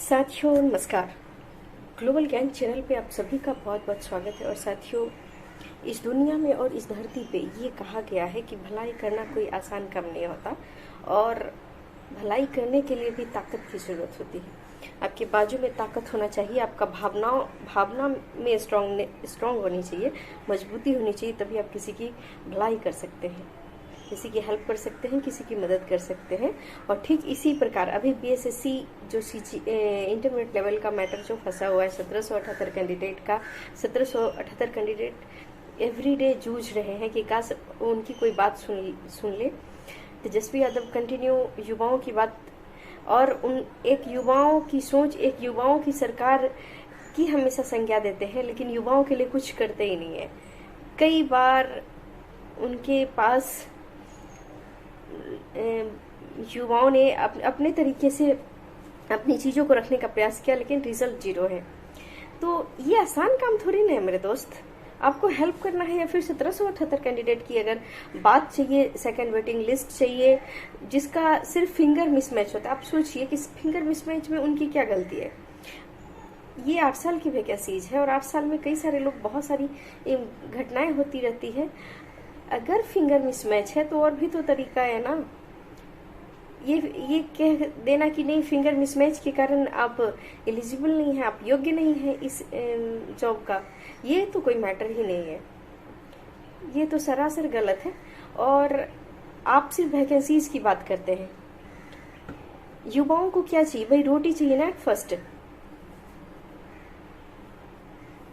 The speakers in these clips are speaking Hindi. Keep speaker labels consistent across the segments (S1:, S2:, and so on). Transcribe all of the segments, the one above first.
S1: साथियों नमस्कार। ग्लोबल ज्ञान चैनल पे आप सभी का बहुत बहुत स्वागत है। और साथियों, इस दुनिया में और इस धरती पे ये कहा गया है कि भलाई करना कोई आसान काम नहीं होता और भलाई करने के लिए भी ताकत की ज़रूरत होती है। आपके बाजू में ताकत होना चाहिए, आपका भावना में स्ट्रांग होनी चाहिए, मजबूती होनी चाहिए, तभी आप किसी की भलाई कर सकते हैं, किसी की हेल्प कर सकते हैं, किसी की मदद कर सकते हैं। और ठीक इसी प्रकार अभी बीएसएससी जो इंटरमीडिएट लेवल का मैटर जो फंसा हुआ है, 1778 कैंडिडेट एवरी डे जूझ रहे हैं कि काश उनकी कोई बात सुन ले। तेजस्वी यादव कंटिन्यू युवाओं की बात और एक युवाओं की सोच, एक युवाओं की सरकार की हमेशा संज्ञा देते हैं, लेकिन युवाओं के लिए कुछ करते ही नहीं है। कई बार उनके पास युवाओं ने अपने तरीके से अपनी चीज़ों को रखने का प्रयास किया, लेकिन रिजल्ट 0 है। तो ये आसान काम थोड़ी ना है मेरे दोस्त। आपको हेल्प करना है या फिर 1778 कैंडिडेट की अगर बात चाहिए, सेकंड वेटिंग लिस्ट चाहिए जिसका सिर्फ फिंगर मिसमैच होता है। आप सोचिए कि फिंगर मिसमैच में उनकी क्या गलती है। ये 8 साल की वैकेंसीज है और 8 साल में कई सारे लोग, बहुत सारी घटनाएं होती रहती है। अगर फिंगर मिसमैच है तो और भी तो तरीका है ना। ये कह देना कि नहीं, फिंगर मिसमैच के कारण आप एलिजिबल नहीं है, आप योग्य नहीं है इस जॉब का, ये तो कोई मैटर ही नहीं है। ये तो सरासर गलत है। और आप सिर्फ वैकेंसीज की बात करते हैं। युवाओं को क्या चाहिए भाई? रोटी चाहिए ना। फर्स्ट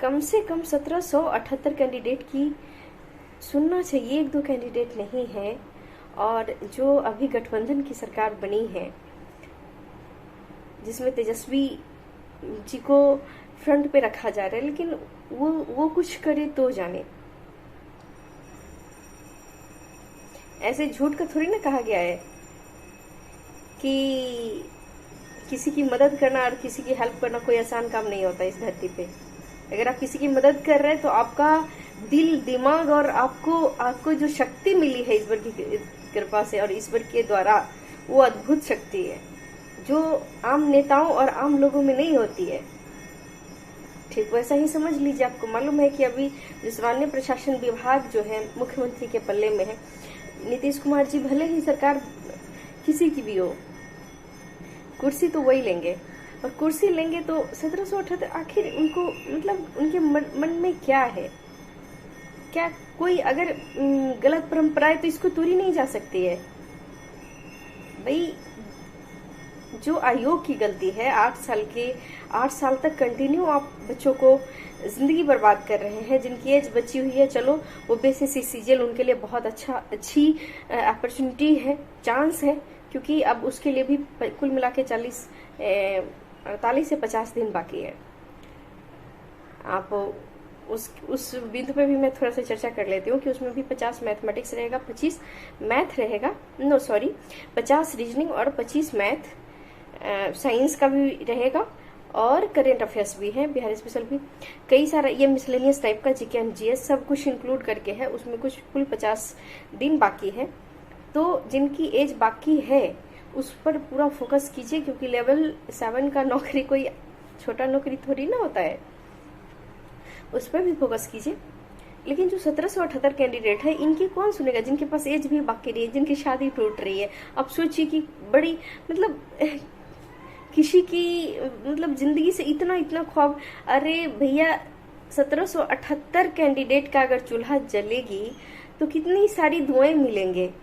S1: कम से कम 1778 कैंडिडेट की सुनना चाहिए, 1-2 कैंडिडेट नहीं है। और जो अभी गठबंधन की सरकार बनी है जिसमें तेजस्वी जी को फ्रंट पे रखा जा रहा है, लेकिन वो कुछ करे तो जाने। ऐसे झूठ का थोड़ी ना कहा गया है कि किसी की मदद करना और किसी की हेल्प करना कोई आसान काम नहीं होता इस धरती पे। अगर आप किसी की मदद कर रहे हैं तो आपका दिल, दिमाग और आपको जो शक्ति मिली है ईश्वर की कृपा से और ईश्वर के द्वारा, वो अद्भुत शक्ति है जो आम नेताओं और आम लोगों में नहीं होती है। ठीक वैसा ही समझ लीजिए। आपको मालूम है कि अभी जो सामान्य प्रशासन विभाग जो है मुख्यमंत्री के पल्ले में है, नीतीश कुमार जी भले ही सरकार किसी की भी हो, कुर्सी तो वही लेंगे। और कुर्सी लेंगे तो 1778 आखिर उनको, मतलब उनके मन में क्या है? क्या कोई अगर गलत परंपरा है तो इसको तोड़ी नहीं जा सकती है भाई। जो आयोग की गलती है, 8 साल तक कंटिन्यू आप बच्चों को जिंदगी बर्बाद कर रहे हैं। जिनकी एज बची हुई है, चलो वो बेसिस सीजीएल उनके लिए बहुत अच्छी अपॉर्चुनिटी है, चांस है, क्योंकि अब उसके लिए भी कुल मिला के 48 से 50 दिन बाकी है। आप उस बिंदु पे भी मैं थोड़ा सा चर्चा कर लेती हूँ कि उसमें भी 50 मैथमेटिक्स रहेगा, 25 मैथ रहेगा, 50 रीजनिंग और 25 मैथ, साइंस का भी रहेगा और करेंट अफेयर्स भी है, बिहार स्पेशल भी, कई सारा ये मिसलेनियस टाइप का जीके एंड जीएस सब कुछ इंक्लूड करके है। उसमें कुछ कुल 50 दिन बाकी है। तो जिनकी एज बाकी है उस पर पूरा फोकस कीजिए, क्योंकि लेवल 7 का नौकरी कोई छोटा नौकरी थोड़ी ना होता है, उस पर भी फोकस कीजिए। लेकिन जो 1778 कैंडिडेट है, इनकी कौन सुनेगा? जिनके पास एज भी बाकी रही है, जिनकी शादी टूट रही है। अब सोचिए कि बड़ी, मतलब किसी की, मतलब जिंदगी से इतना ख्वाब। अरे भैया, 1778 कैंडिडेट का अगर चूल्हा जलेगी तो कितनी सारी धुएं मिलेंगे।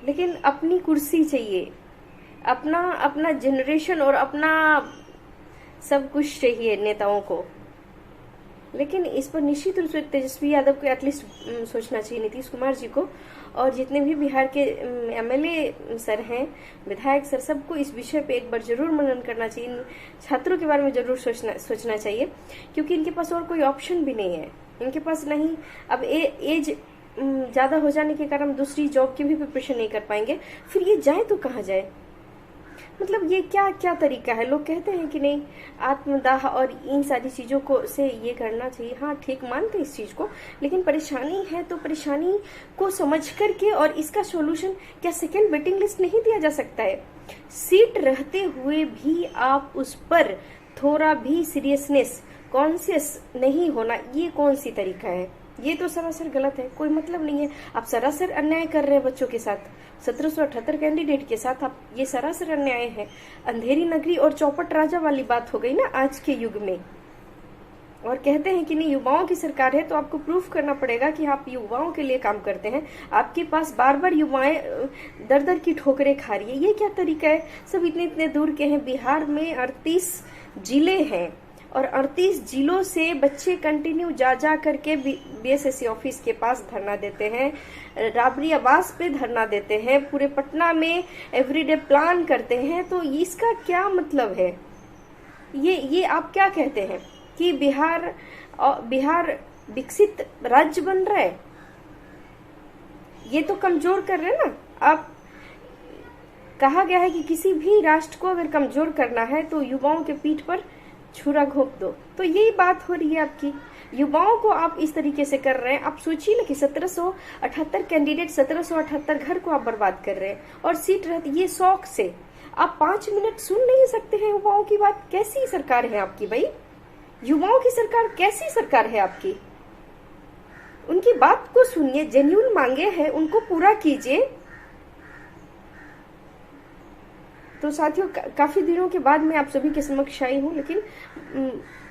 S1: लेकिन अपनी कुर्सी चाहिए, अपना जनरेशन और अपना सब कुछ चाहिए नेताओं को। लेकिन इस पर निश्चित रूप से तेजस्वी यादव को एटलीस्ट सोचना चाहिए, नीतीश कुमार जी को, और जितने भी बिहार के एमएलए सर हैं, विधायक सर, सबको इस विषय पे एक बार जरूर मनन करना चाहिए। इन छात्रों के बारे में जरूर सोचना चाहिए, क्योंकि इनके पास और कोई ऑप्शन भी नहीं है। इनके पास नहीं, अब एज ज्यादा हो जाने के कारण दूसरी जॉब की भी प्रिपरेशन नहीं कर पाएंगे। फिर ये जाए तो कहाँ जाए? मतलब ये क्या क्या तरीका है। लोग कहते हैं कि नहीं आत्मदाह और इन सारी चीजों को से ये करना चाहिए, हाँ ठीक मानते इस चीज को, लेकिन परेशानी है तो परेशानी को समझ करके और इसका सॉल्यूशन क्या सेकेंड वेटिंग लिस्ट नहीं दिया जा सकता है। सीट रहते हुए भी आप उस पर थोड़ा भी सीरियसनेस कॉन्शियस नहीं होना, ये कौन सी तरीका है। ये तो सरासर गलत है, कोई मतलब नहीं है। आप सरासर अन्याय कर रहे हैं बच्चों के साथ, 1778 कैंडिडेट के साथ आप, ये सरासर अन्याय है। अंधेरी नगरी और चौपट राजा वाली बात हो गई ना आज के युग में। और कहते हैं कि नहीं युवाओं की सरकार है तो आपको प्रूफ करना पड़ेगा कि आप युवाओं के लिए काम करते हैं। आपके पास बार बार युवाएं दर दर की ठोकरें खा रही है, ये क्या तरीका है। सब इतने इतने दूर के हैं, बिहार में 38 जिले हैं और 38 जिलों से बच्चे कंटिन्यू जा करके बीएसएससी ऑफिस के पास धरना देते हैं, राबरी आवास पे धरना देते हैं, पूरे पटना में एवरीडे प्लान करते हैं। तो इसका क्या मतलब है। ये आप क्या कहते हैं कि बिहार विकसित राज्य बन रहा है। ये तो कमजोर कर रहे हैं ना आप। कहा गया है कि किसी भी राष्ट्र को अगर कमजोर करना है तो युवाओं के पीठ पर छुरा घोंप दो। तो यही बात हो रही है आपकी, युवाओं को आप इस तरीके से कर रहे हैं। आप सोचिए ना कि 1778 कैंडिडेट, 1778 घर को आप बर्बाद कर रहे हैं और सीट रहती ये शौक से। आप 5 मिनट सुन नहीं सकते हैं युवाओं की बात। कैसी सरकार है आपकी भाई, युवाओं की सरकार कैसी सरकार है आपकी। उनकी बात को सुनिए, जेन्युइन मांगे हैं उनको पूरा कीजिए। तो साथियों काफी दिनों के बाद मैं आप सभी के समक्ष आई हूँ, लेकिन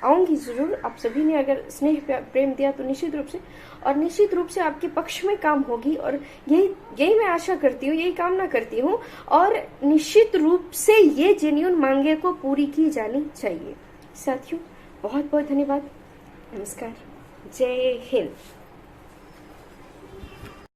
S1: आऊंगी जरूर। आप सभी ने अगर स्नेह प्रेम दिया तो निश्चित रूप से आपके पक्ष में काम होगी। और यही मैं आशा करती हूँ, यही कामना करती हूँ। और निश्चित रूप से ये जेन्युइन मांगे को पूरी की जानी चाहिए। साथियों बहुत बहुत धन्यवाद, नमस्कार, जय हिंद।